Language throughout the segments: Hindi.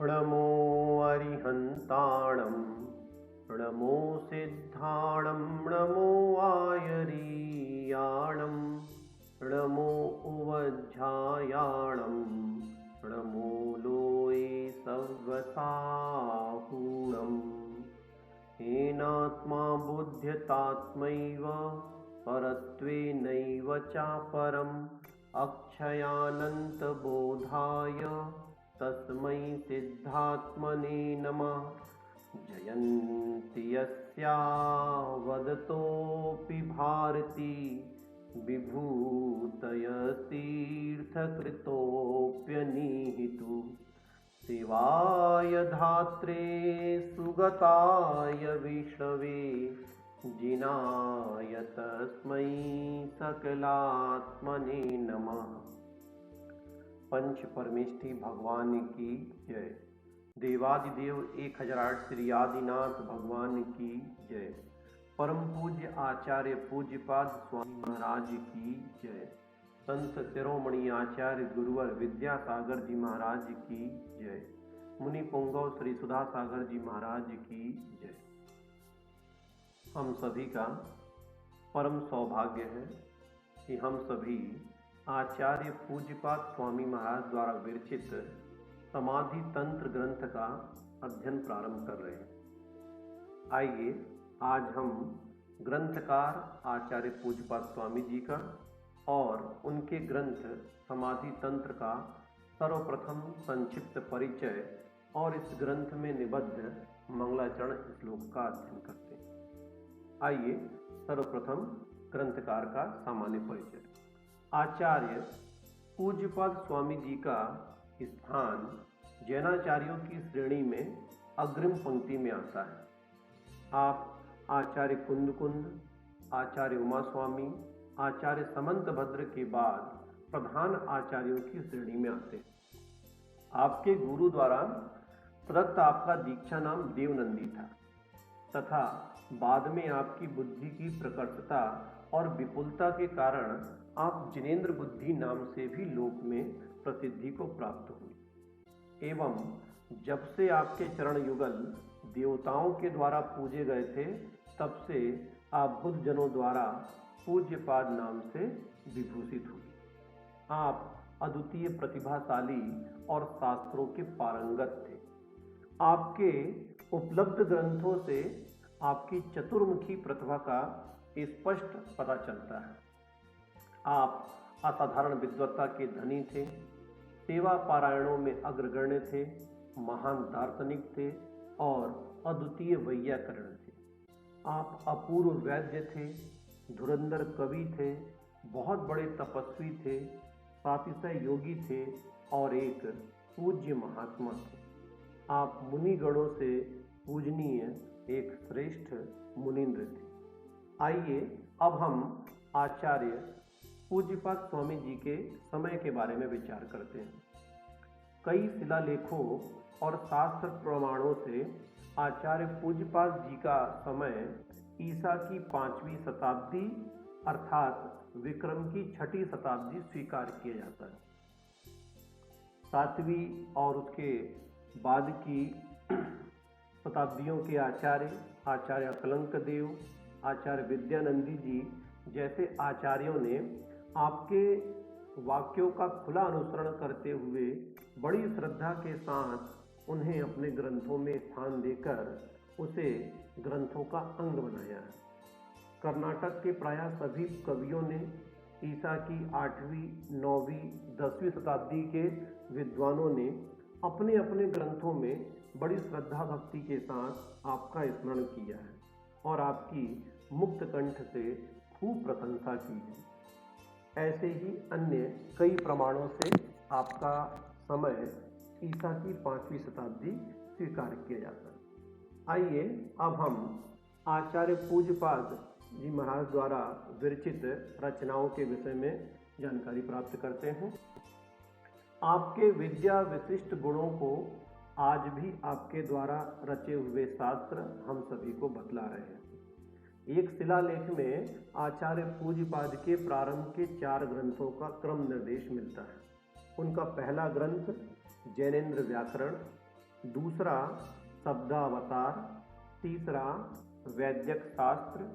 नमो अरिहन्ताणं नमो सिद्धाणं नमो आयरीयाणं नमो उवज्झायाणं नमो लोये सव्वसाहूणम् येनात्मा बुध्यतात्मैव परत्वेनैव चापरम् अक्षयानन्तबोधाय तस्मै सिद्धात्मने नमः। जयन्ति यस्या वदतोऽपि भारती विभूतयतीर्थकृतोऽप्यनीहितु शिवाय धात्रे सुगताय विष्णवे जिनाय तस्मै सकलात्मने नमः। पंच परमेष्ठी भगवान की जय। देवादिदेव 1008 श्री आदिनाथ भगवान की जय। परम पूज्य आचार्य पूज्यपाद स्वामी महाराज की जय। संत शिरोमणि आचार्य गुरुवर विद्यासागर जी महाराज की जय। मुनि पुंगव श्री सुधा सागर जी महाराज की जय। हम सभी का परम सौभाग्य है कि हम सभी आचार्य पूज्यपाद स्वामी महाराज द्वारा विरचित समाधि तंत्र ग्रंथ का अध्ययन प्रारंभ कर रहे हैं। आइए आज हम ग्रंथकार आचार्य पूज्यपाद स्वामी जी का और उनके ग्रंथ समाधि तंत्र का सर्वप्रथम संक्षिप्त परिचय और इस ग्रंथ में निबद्ध मंगलाचरण श्लोक का अध्ययन करते हैं। आइए सर्वप्रथम ग्रंथकार का सामान्य परिचय। आचार्य पूज्यपाद स्वामी जी का स्थान जैनाचार्यों की श्रेणी में अग्रिम पंक्ति में आता है। आप आचार्य कुंद, आचार्य उमा स्वामी, आचार्य समंत भद्र के बाद प्रधान आचार्यों की श्रेणी में आते हैं। आपके गुरु द्वारा प्रदत्त आपका दीक्षा नाम देवनंदी था तथा बाद में आपकी बुद्धि की प्रकटता और विपुलता के कारण आप जिनेंद्र बुद्धि नाम से भी लोक में प्रसिद्धि को प्राप्त हुए एवं जब से आपके चरण युगल देवताओं के द्वारा पूजे गए थे तब से आप बुद्ध जनों द्वारा पूज्यपाद नाम से विभूषित हुए। आप अद्वितीय प्रतिभाशाली और शास्त्रों के पारंगत थे। आपके उपलब्ध ग्रंथों से आपकी चतुर्मुखी प्रतिभा का स्पष्ट पता चलता है। आप असाधारण विद्वत्ता के धनी थे, सेवा पारायणों में अग्रगण्य थे, महान दार्शनिक थे और अद्वितीय वैयाकरण थे। आप अपूर्व वैद्य थे, धुरंधर कवि थे, बहुत बड़े तपस्वी थे, सातिशय योगी थे और एक पूज्य महात्मा थे। आप मुनि गणों से पूजनीय एक श्रेष्ठ मुनीन्द्र थे। आइए अब हम आचार्य पूज्यपाद स्वामी जी के समय के बारे में विचार करते हैं। कई शिलालेखों और शास्त्र प्रमाणों से आचार्य पूज्यपाद जी का समय ईसा की 5वीं शताब्दी अर्थात विक्रम की 6ठी शताब्दी स्वीकार किया जाता है। 7वीं और उसके बाद की शताब्दियों के आचार्य अकलंक देव, आचार्य विद्यानंदी जी जैसे आचार्यों ने आपके वाक्यों का खुला अनुसरण करते हुए बड़ी श्रद्धा के साथ उन्हें अपने ग्रंथों में स्थान देकर उसे ग्रंथों का अंग बनाया है। कर्नाटक के प्राय सभी कवियों ने ईसा की 8वीं, 9वीं, 10वीं शताब्दी के विद्वानों ने अपने अपने ग्रंथों में बड़ी श्रद्धा भक्ति के साथ आपका स्मरण किया है और आपकी मुक्त कंठ से खूब प्रशंसा की है। ऐसे ही अन्य कई प्रमाणों से आपका समय ईसा की 5वीं शताब्दी स्वीकार किया जाता है। आइए अब हम आचार्य पूज्यपाद जी महाराज द्वारा विरचित रचनाओं के विषय में जानकारी प्राप्त करते हैं। आपके विद्या विशिष्ट गुणों को आज भी आपके द्वारा रचे हुए शास्त्र हम सभी को बतला रहे हैं। एक शिलालेख में आचार्य पूज्यपाद के प्रारंभ के 4 ग्रंथों का क्रम निर्देश मिलता है। उनका पहला ग्रंथ जैनेन्द्र व्याकरण, दूसरा शब्दावतार, तीसरा वैद्यक शास्त्र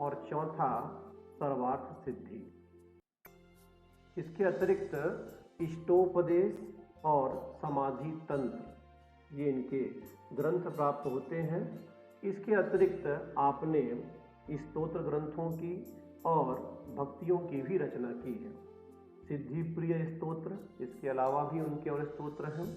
और चौथा सर्वार्थ सिद्धि। इसके अतिरिक्त इष्टोपदेश और समाधि तंत्र ये इनके ग्रंथ प्राप्त होते हैं। इसके अतिरिक्त आपने स्तोत्र ग्रंथों की और भक्तियों की भी रचना की है। सिद्धि प्रिय स्तोत्र, इसके अलावा भी उनके और स्तोत्र हैं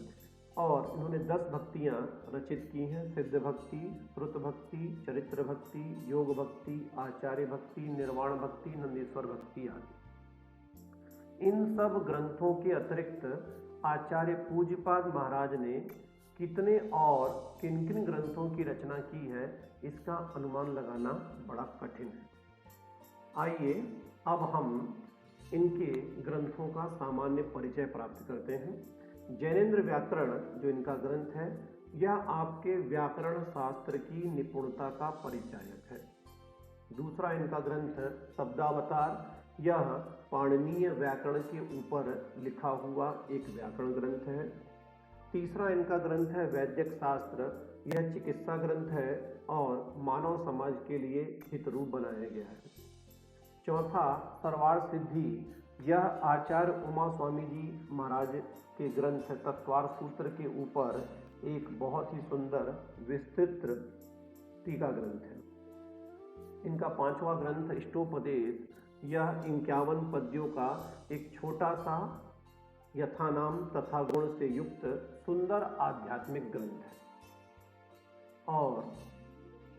और इन्होंने 10 भक्तियाँ रचित की हैं। सिद्ध भक्ति, श्रुत भक्ति, चरित्र भक्ति, योग भक्ति, आचार्य भक्ति, निर्वाण भक्ति, नंदीश्वर भक्ति आदि। इन सब ग्रंथों के अतिरिक्त आचार्य पूज्यपाद महाराज ने कितने और किन किन ग्रंथों की रचना की है, इसका अनुमान लगाना बड़ा कठिन है। आइए अब हम इनके ग्रंथों का सामान्य परिचय प्राप्त करते हैं। जैनेन्द्र व्याकरण जो इनका ग्रंथ है, यह आपके व्याकरण शास्त्र की निपुणता का परिचायक है। दूसरा इनका ग्रंथ शब्दावतार, यह पाणिनीय व्याकरण के ऊपर लिखा हुआ एक व्याकरण ग्रंथ है। तीसरा इनका ग्रंथ है वैद्यक शास्त्र, यह चिकित्सा ग्रंथ है और मानव समाज के लिए हितरूप बनाया गया है। चौथा सर्वार्थ सिद्धि, यह आचार्य उमा स्वामी जी महाराज के ग्रंथ तत्वार्थ सूत्र के ऊपर एक बहुत ही सुंदर विस्तृत टीका ग्रंथ है। इनका पांचवा ग्रंथ इष्टोपदेश, यह 51 पद्यों का एक छोटा सा यथानाम तथा गुण से युक्त सुंदर आध्यात्मिक ग्रंथ है। और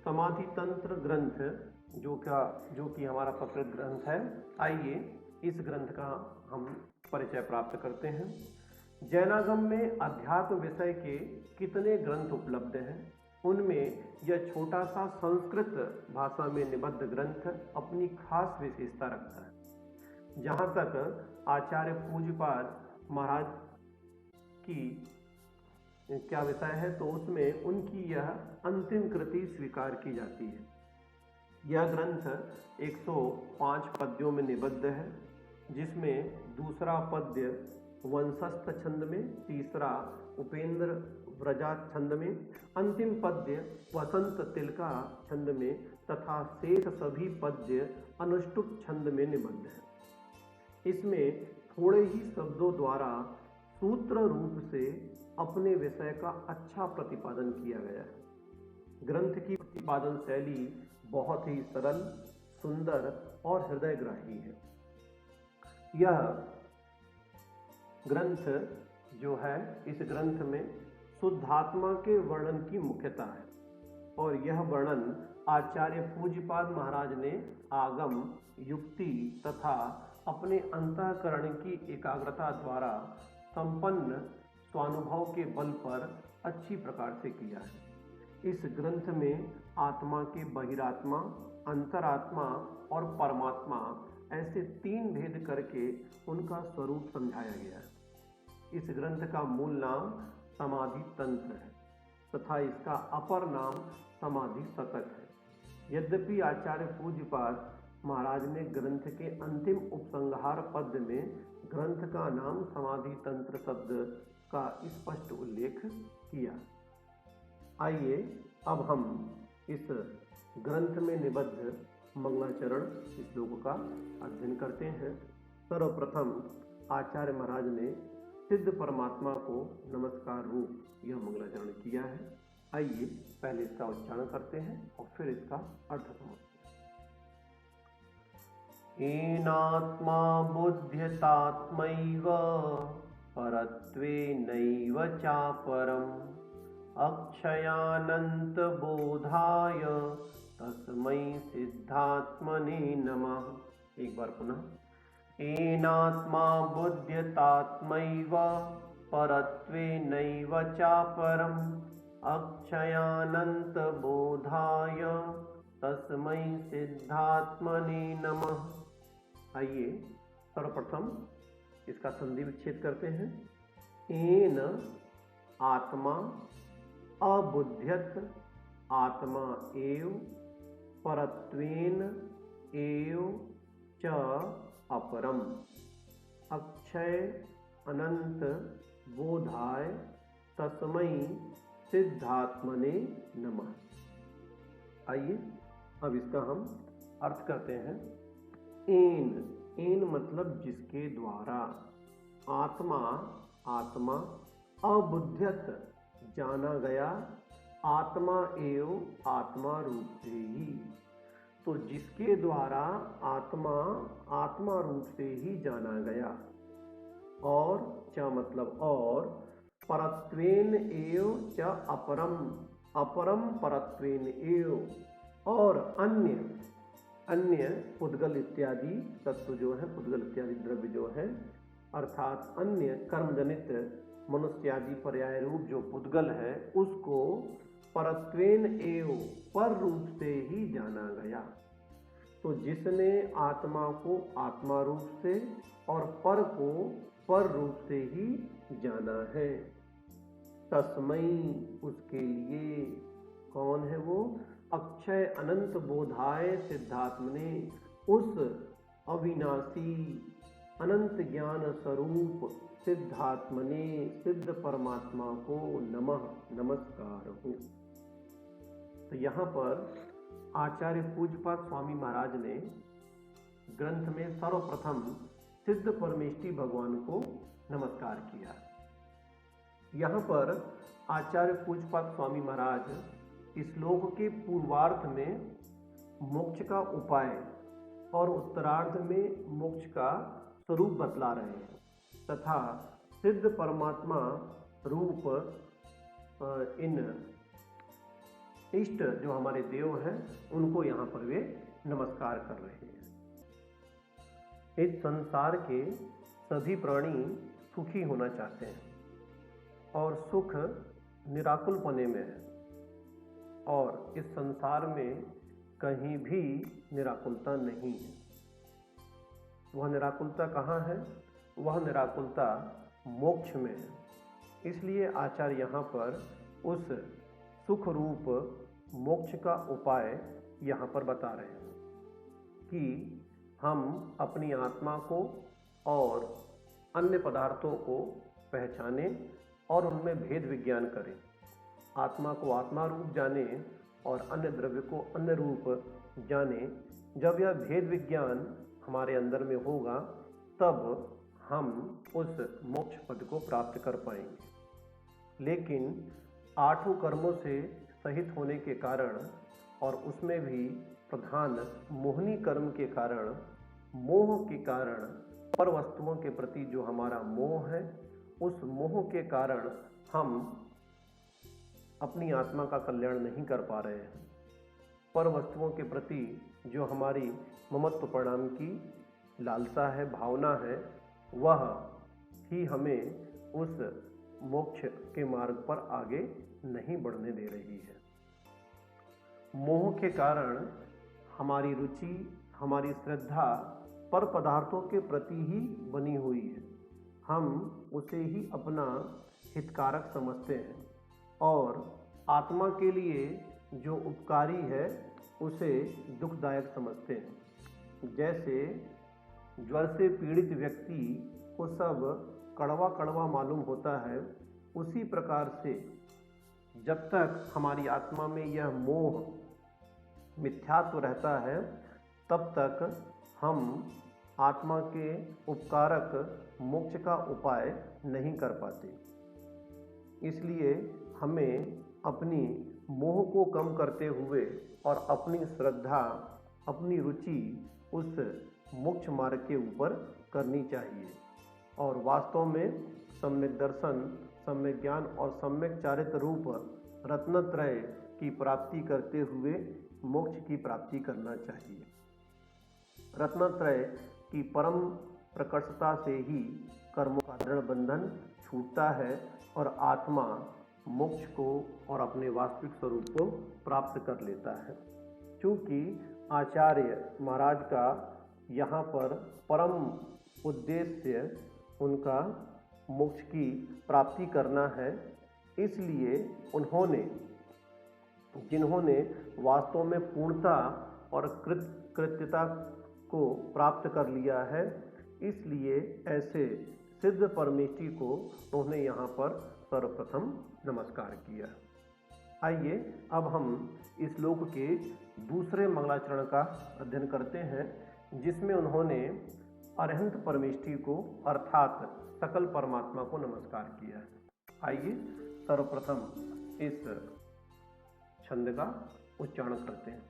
समाधि तंत्र ग्रंथ जो कि हमारा प्रकृत ग्रंथ है। आइए इस ग्रंथ का हम परिचय प्राप्त करते हैं। जैनागम में अध्यात्म विषय के कितने ग्रंथ उपलब्ध हैं, उनमें यह छोटा सा संस्कृत भाषा में निबद्ध ग्रंथ अपनी खास विशेषता रखता है। जहाँ तक आचार्य पूज्यपाद महाराज की क्या विषय है, तो उसमें उनकी यह अंतिम कृति स्वीकार की जाती है। यह ग्रंथ 105 पद्यों में निबद्ध है, जिसमें दूसरा पद्य वंशस्थ छंद में, तीसरा उपेंद्र व्रजात छंद में, अंतिम पद्य वसंत तिलका छंद में तथा शेष सभी पद्य अनुष्टुप छंद में निबद्ध है। इसमें थोड़े ही शब्दों द्वारा सूत्र रूप से अपने विषय का अच्छा प्रतिपादन किया गया है। ग्रंथ की प्रतिपादन शैली बहुत ही सरल, सुंदर और हृदयग्राही है। यह ग्रंथ जो है, इस ग्रंथ में शुद्धात्मा के वर्णन की मुख्यता है और यह वर्णन आचार्य पूज्यपाद महाराज ने आगम, युक्ति तथा अपने अंतःकरण की एकाग्रता द्वारा संपन्न स्वानुभव के बल पर अच्छी प्रकार से किया है। इस ग्रंथ में आत्मा के बहिरात्मा, अंतरात्मा और परमात्मा ऐसे 3 भेद करके उनका स्वरूप समझाया गया है। इस ग्रंथ का मूल नाम समाधि तंत्र है तथा इसका अपर नाम समाधि शतक है। यद्यपि आचार्य पूज्यपाद महाराज ने ग्रंथ के अंतिम उपसंहार पद में ग्रंथ का नाम समाधि तंत्र शब्द का स्पष्ट उल्लेख किया। आइए अब हम इस ग्रंथ में निबद्ध मंगलाचरण श्लोक का अध्ययन करते हैं। सर्वप्रथम आचार्य महाराज ने सिद्ध परमात्मा को नमस्कार रूप यह मंगलाचरण किया है। आइए पहले इसका उच्चारण करते हैं और फिर इसका अर्थ समझते हैं। एनात्मा बुध्यतात्मैव परत्वेनैव चापरम् अक्षयानंत बोधाय तस्मै सिद्धात्मने नमः। एक बार पुनः। एनात्मा बुध्यतात्मैव परत्वेनैव चापरम् अक्षयानंत बोधाय तस्मै सिद्धात्मने नमः। आइए सर्वप्रथम इसका संधि विच्छेद करते हैं। एन आत्मा अबुध्यत आत्मा एव परत्वेन एव च अपरम अक्षय अनंत बोधाय तस्मै सिद्धात्मने नमः। आइए अब इसका हम अर्थ करते हैं। एन मतलब जिसके द्वारा, आत्मा आत्मा अबुध्यत जाना गया, आत्मा एव आत्मा रूप से ही। तो जिसके द्वारा आत्मा आत्मा रूप से ही जाना गया, और च मतलब और, परत्वेन एव च अपरम, अपरम परत्वेन एव, और अन्य पुद्गल इत्यादि तत्व जो है, पुद्गल इत्यादि द्रव्य जो है, अर्थात अन्य कर्मजनित मनुष्यादि पर्याय रूप जो पुद्गल है, उसको परत्वेन एव पर रूप से ही जाना गया। तो जिसने आत्मा को आत्मा रूप से और पर को पर रूप से ही जाना है, तस्मै उसके लिए, कौन है वो? अक्षय अनंत बोधाय सिद्धात्मने, उस अविनाशी अनंत ज्ञान स्वरूप सिद्धात्मने सिद्ध परमात्मा को नमः नमस्कार हो। तो यहाँ पर आचार्य पूज्यपाद स्वामी महाराज ने ग्रंथ में सर्वप्रथम सिद्ध परमेष्ठी भगवान को नमस्कार किया। यहाँ पर आचार्य पूज्यपाद स्वामी महाराज इस श्लोक के पूर्वार्ध में मोक्ष का उपाय और उत्तरार्ध में मोक्ष का स्वरूप बतला रहे हैं, तथा सिद्ध परमात्मा रूप इन इष्ट जो हमारे देव हैं उनको यहाँ पर वे नमस्कार कर रहे हैं। इस संसार के सभी प्राणी सुखी होना चाहते हैं और सुख निराकुल पने में है, और इस संसार में कहीं भी निराकुलता नहीं है। वह निराकुलता कहाँ है? वह निराकुलता मोक्ष में है। इसलिए आचार्य यहाँ पर उस सुख रूप मोक्ष का उपाय यहाँ पर बता रहे हैं कि हम अपनी आत्मा को और अन्य पदार्थों को पहचानें और उनमें भेद विज्ञान करें। आत्मा को आत्मा रूप जाने और अन्य द्रव्य को अन्य रूप जाने। जब यह भेद विज्ञान हमारे अंदर में होगा, तब हम उस मोक्ष पद को प्राप्त कर पाएंगे। लेकिन 8 कर्मों से सहित होने के कारण और उसमें भी प्रधान मोहनी कर्म के कारण, मोह के कारण, पर वस्तुओं के प्रति जो हमारा मोह है, उस मोह के कारण हम अपनी आत्मा का कल्याण नहीं कर पा रहे हैं। पर वस्तुओं के प्रति जो हमारी ममत्व परिणाम की लालसा है, भावना है, वह ही हमें उस मोक्ष के मार्ग पर आगे नहीं बढ़ने दे रही है। मोह के कारण हमारी रुचि, हमारी श्रद्धा पर पदार्थों के प्रति ही बनी हुई है। हम उसे ही अपना हितकारक समझते हैं और आत्मा के लिए जो उपकारी है उसे दुखदायक समझते हैं। जैसे ज्वर से पीड़ित व्यक्ति को सब कड़वा कड़वा मालूम होता है, उसी प्रकार से जब तक हमारी आत्मा में यह मोह मिथ्यात्व रहता है, तब तक हम आत्मा के उपकारक मोक्ष का उपाय नहीं कर पाते। इसलिए हमें अपनी मोह को कम करते हुए और अपनी श्रद्धा, अपनी रुचि उस मोक्ष मार्ग के ऊपर करनी चाहिए और वास्तव में सम्यक दर्शन, सम्यक ज्ञान और सम्यक चारित्र रूप रत्नत्रय की प्राप्ति करते हुए मोक्ष की प्राप्ति करना चाहिए। रत्नत्रय की परम प्रकटता से ही कर्मों का दृढ़ बंधन छूटता है और आत्मा मोक्ष को और अपने वास्तविक स्वरूप को प्राप्त कर लेता है। क्योंकि आचार्य महाराज का यहाँ पर परम उद्देश्य उनका मोक्ष की प्राप्ति करना है, इसलिए जिन्होंने वास्तव में पूर्णता और कृत्यता को प्राप्त कर लिया है, इसलिए ऐसे सिद्ध परमेष्ठी को उन्होंने यहाँ पर सर्वप्रथम नमस्कार किया। आइए अब हम इस श्लोक के दूसरे मंगलाचरण का अध्ययन करते हैं, जिसमें उन्होंने अरहंत परमेष्ठी को अर्थात सकल परमात्मा को नमस्कार किया है। आइए सर्वप्रथम इस छंद का उच्चारण करते हैं।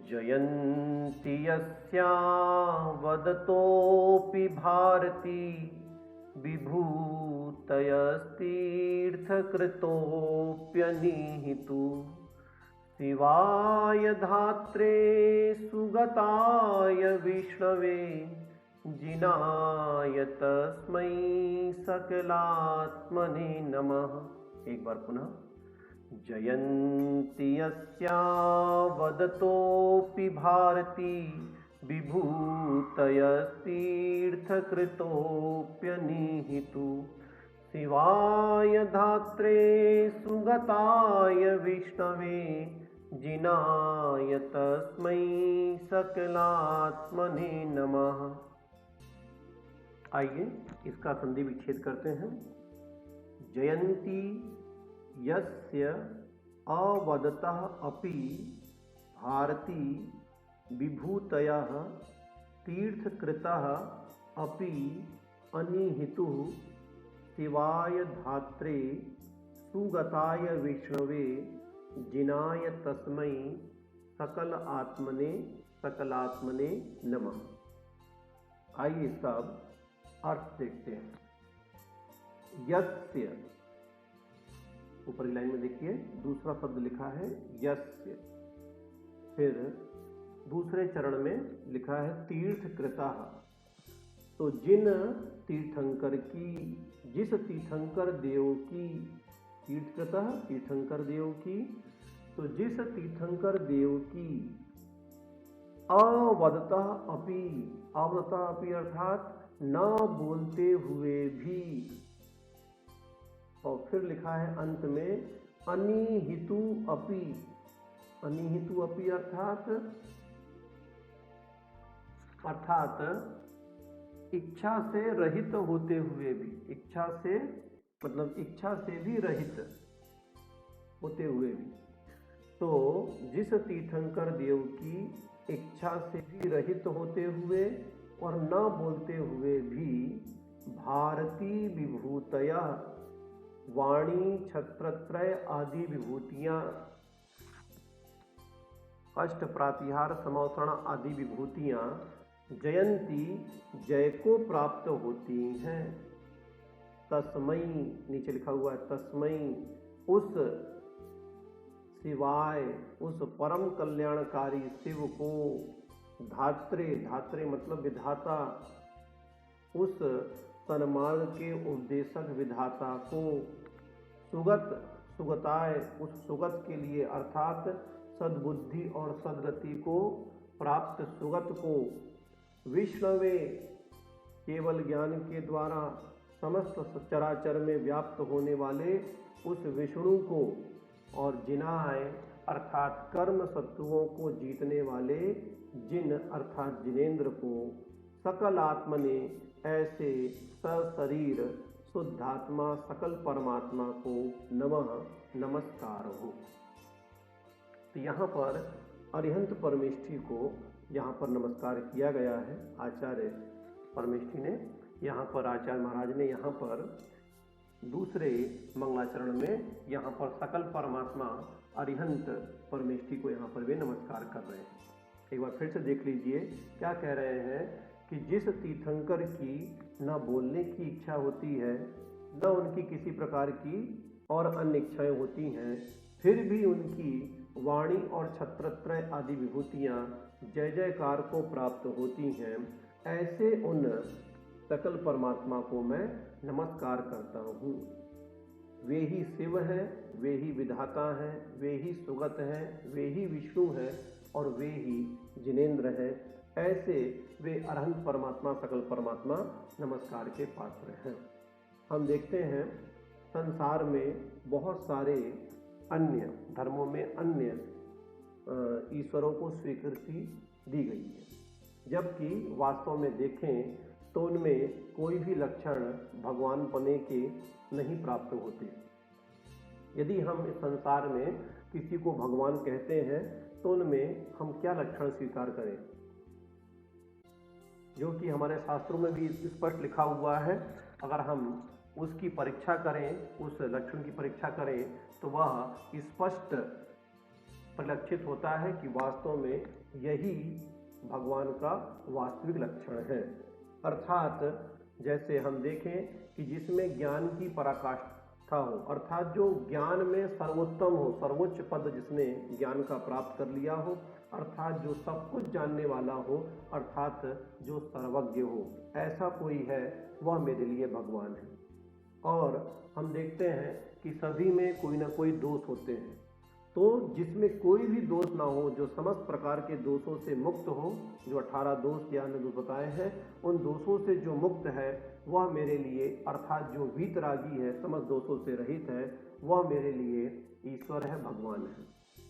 जयन्ति यस्या वदतोऽपि भारती विभूतयस्तीर्थकृतोऽप्यनिहितो शिवाय धात्रे सुगताय विष्णवे जिनाय तस्मै सकलात्मने नमः। एक बार पुनः। जयन्ति यस्या वदतोऽपि भारती विभूतयस्तीर्थकृतोऽप्यनिहितो शिवाय धात्रे सुगताय विष्णवे जिनाय तस्मै सकलात्मने नमः। आइए इसका संधि विच्छेद करते हैं। जयन्ती यस्य अवदतः अपि भारती विभूतयः तीर्थकृतः अपि अनिहितुः शिवाय धात्रे सुगताय विष्णवे जिनाय तस्मै सकलात्मने नमः। आइए सब अर्थ देखते हैं। यस्य, ऊपरी लाइन में देखिए दूसरा शब्द लिखा है यस्य, फिर दूसरे चरण में लिखा है तीर्थकृतः। तो जिस तीर्थंकर देव की, तीर्थकृतः तीर्थंकर देव की, तो जिस तीर्थंकर देव की अवदतः अपि, अवदतः अपि अर्थात न बोलते हुए भी, और फिर लिखा है अंत में अनिहितु अपि, अनिहितु अपि अर्थात इच्छा से रहित होते हुए भी, इच्छा से मतलब इच्छा से भी रहित होते हुए भी। तो जिस तीर्थंकर देव की इच्छा से भी रहित होते हुए और न बोलते हुए भी भारती विभूतया, वाणी छत्रत्रय आदि विभूतियां, अष्ट प्रातिहार समौसण आदि विभूतियां जयंती जय को प्राप्त होती हैं। तस्मई, नीचे लिखा हुआ है तस्मई, उस शिवाय, उस परम कल्याणकारी शिव को, धात्रे, धात्रे मतलब विधाता, उस सन्मार्ग के उपदेशक विधाता को, सुगत, सुगताय, उस सुगत के लिए अर्थात सद्बुद्धि और सद्गति को प्राप्त सुगत को, विष्णवे, केवल ज्ञान के द्वारा समस्त चराचर में व्याप्त होने वाले उस विष्णु को, और जिनाय अर्थात कर्म शत्रुओं को जीतने वाले जिन अर्थात जिनेन्द्र को, सकल आत्मने ऐसे सशरीर शुद्धात्मा सकल परमात्मा को नमः नमस्कार हो। तो यहाँ पर अरिहंत परमेष्ठी को यहाँ पर नमस्कार किया गया है। आचार्य परमेष्ठी ने यहाँ पर, आचार्य महाराज ने यहाँ पर दूसरे मंगलाचरण में यहाँ पर सकल परमात्मा अरिहंत परमेष्ठी को यहाँ पर वे नमस्कार कर रहे हैं। एक बार फिर से देख लीजिए क्या कह रहे हैं कि जिस तीर्थंकर की न बोलने की इच्छा होती है, न उनकी किसी प्रकार की और अन्य इच्छाएं होती हैं, फिर भी उनकी वाणी और छत्रत्रय आदि विभूतियाँ जय जयकार को प्राप्त होती हैं, ऐसे उन सकल परमात्मा को मैं नमस्कार करता हूँ। वे ही शिव हैं, वे ही विधाता हैं, वे ही सुगत हैं, वे ही विष्णु हैं और वे ही जिनेन्द्र हैं। ऐसे वे अरहंत परमात्मा, सकल परमात्मा नमस्कार के पात्र हैं। हम देखते हैं संसार में बहुत सारे अन्य धर्मों में अन्य ईश्वरों को स्वीकृति दी गई है, जबकि वास्तव में देखें तो उनमें कोई भी लक्षण भगवान पने के नहीं प्राप्त होते। यदि हम इस संसार में किसी को भगवान कहते हैं तो उनमें हम क्या लक्षण स्वीकार करें, जो कि हमारे शास्त्रों में भी स्पष्ट लिखा हुआ है। अगर हम उसकी परीक्षा करें, उस लक्षण की परीक्षा करें, तो वह स्पष्ट परिलक्षित होता है कि वास्तव में यही भगवान का वास्तविक लक्षण है। अर्थात जैसे हम देखें कि जिसमें ज्ञान की पराकाष्ठा हो, अर्थात जो ज्ञान में सर्वोत्तम हो, सर्वोच्च पद जिसने ज्ञान का प्राप्त कर लिया हो, अर्थात जो सब कुछ जानने वाला हो, अर्थात जो सर्वज्ञ हो, ऐसा कोई है, वह मेरे लिए भगवान है। और हम देखते हैं कि सभी में कोई ना कोई दोष होते हैं, तो जिसमें कोई भी दोष ना हो, जो समस्त प्रकार के दोषों से मुक्त हो, जो 18 दोष ज्ञान ने बताए हैं, उन दोषों से जो मुक्त है वह मेरे लिए, अर्थात जो वीतरागी है, समस्त दोषों से रहित है, वह मेरे लिए ईश्वर है, भगवान है।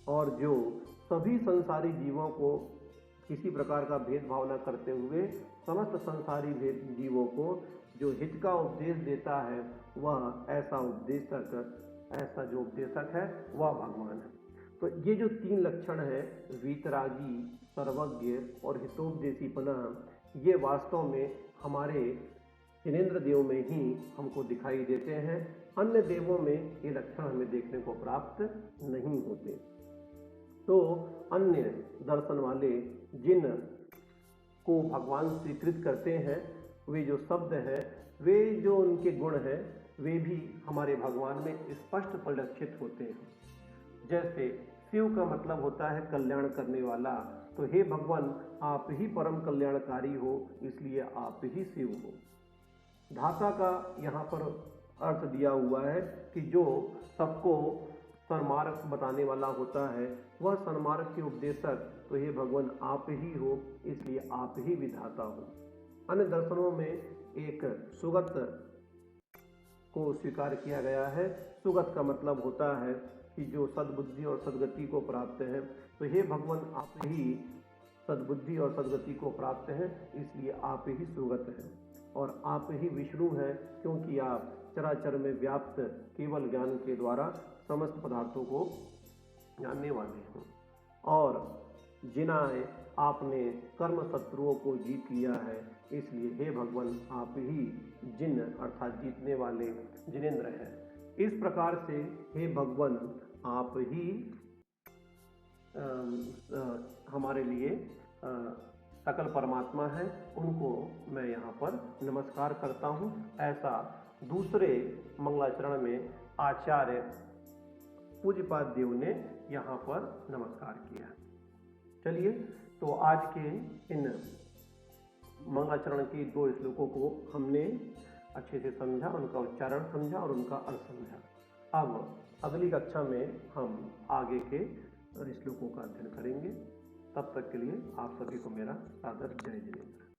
और जो सभी संसारी जीवों को किसी प्रकार का भेदभाव न करते हुए समस्त संसारी जीवों को जो हित का उपदेश देता है, वह ऐसा जो उपदेशक है वह भगवान है। तो ये जो 3 लक्षण है, वीतरागी, सर्वज्ञ और हितोपदेशीपना, ये वास्तव में हमारे जिनेंद्र देव में ही हमको दिखाई देते हैं। अन्य देवों में ये लक्षण हमें देखने को प्राप्त नहीं होते। तो अन्य दर्शन वाले जिन को भगवान स्वीकृत करते हैं, वे जो शब्द हैं, वे जो उनके गुण हैं, वे भी हमारे भगवान में स्पष्ट परिलक्षित होते हैं। जैसे शिव का मतलब होता है कल्याण करने वाला, तो हे भगवान आप ही परम कल्याणकारी हो, इसलिए आप ही शिव हो। धाता का यहाँ पर अर्थ दिया हुआ है कि जो सबको सन्मार्ग बताने वाला होता है, वह सन्मार्ग के उपदेशक, तो हे भगवान आप ही हो, इसलिए आप ही विधाता हो। अन्य दर्शनों में एक सुगत को स्वीकार किया गया है। सुगत का मतलब होता है कि जो सद्बुद्धि और सद्गति को प्राप्त है, तो हे भगवान आप ही सद्बुद्धि और सद्गति को प्राप्त हैं, इसलिए आप ही सुगत हैं। और आप ही विष्णु हैं, क्योंकि आप चराचर में व्याप्त केवल ज्ञान के द्वारा समस्त पदार्थों को जानने वाले हैं। और जिनाए आपने कर्म शत्रुओं को जीत लिया है, इसलिए हे भगवान आप ही जिन अर्थात जीतने वाले जिनेंद्र हैं। इस प्रकार से हे भगवान आप ही हमारे लिए सकल परमात्मा है, उनको मैं यहाँ पर नमस्कार करता हूँ। ऐसा दूसरे मंगलाचरण में आचार्य पूज्यपाद देव ने यहाँ पर नमस्कार किया। चलिए, तो आज के इन मंगलाचरण के 2 श्लोकों को हमने अच्छे से समझा, उनका उच्चारण समझा और उनका अर्थ समझा। अब अगली कक्षा में हम आगे के श्लोकों का अध्ययन करेंगे। तब तक के लिए आप सभी को मेरा सादर जय जिनेंद्र।